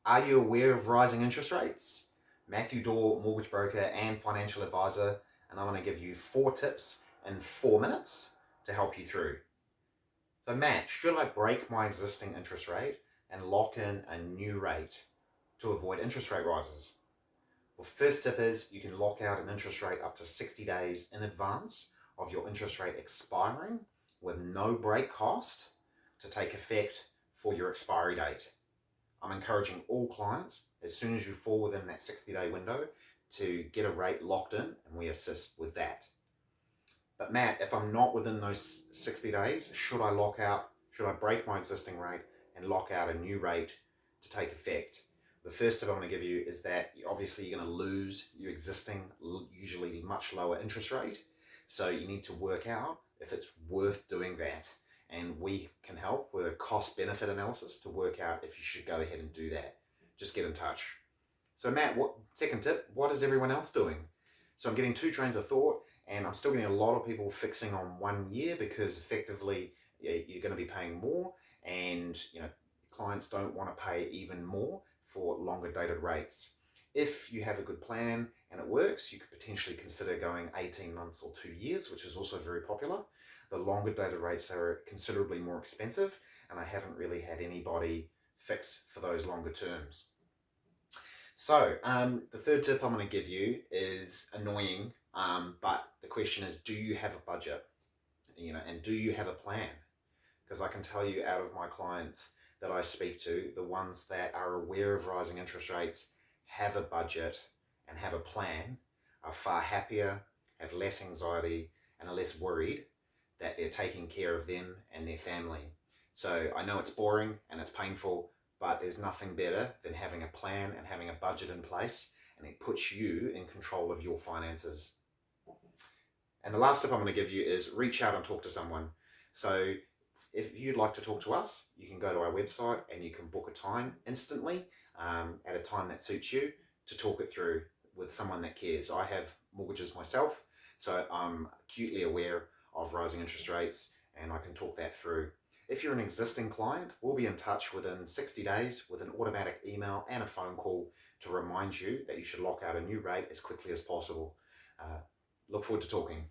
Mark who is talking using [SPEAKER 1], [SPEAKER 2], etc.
[SPEAKER 1] Are you aware of rising interest rates? Matthew Dawe, mortgage broker and financial advisor, and I'm going to give you 4 tips in 4 minutes to help you through. So Matt, should I break my existing interest rate and lock in a new rate to avoid interest rate rises? Well, first tip is you can lock out an interest rate up to 60 days in advance of your interest rate expiring with no break cost to take effect for your expiry date. I'm encouraging all clients, as soon as you fall within that 60-day window, to get a rate locked in, and we assist with that. But Matt, if I'm not within those 60 days, should I break my existing rate and lock out a new rate to take effect? The first tip I'm going to give you is that obviously you're going to lose your existing, usually much lower interest rate. So you need to work out if it's worth doing that. And we can help with a cost benefit analysis to work out if you should go ahead and do that. Just get in touch. So Matt, second tip, what is everyone else doing? So I'm getting 2 trains of thought, and I'm still getting a lot of people fixing on 1 year because effectively you're going to be paying more, and clients don't want to pay even more for longer dated rates. If you have a good plan and it works, you could potentially consider going 18 months or 2 years, which is also very popular. The longer dated rates are considerably more expensive, and I haven't really had anybody fix for those longer terms. So the third tip I'm going to give you is annoying, but the question is, do you have a budget? And do you have a plan? Because I can tell you, out of my clients that I speak to, the ones that are aware of rising interest rates, have a budget and have a plan, are far happier, have less anxiety, and are less worried that they're taking care of them and their family. So I know it's boring and it's painful, but there's nothing better than having a plan and having a budget in place, and it puts you in control of your finances. And the last tip I'm going to give you is reach out and talk to someone. So if you'd like to talk to us, you can go to our website and you can book a time instantly at a time that suits you to talk it through with someone that cares. I have mortgages myself, so I'm acutely aware of rising interest rates, and I can talk that through. If you're an existing client, we'll be in touch within 60 days with an automatic email and a phone call to remind you that you should lock out a new rate as quickly as possible. Look forward to talking.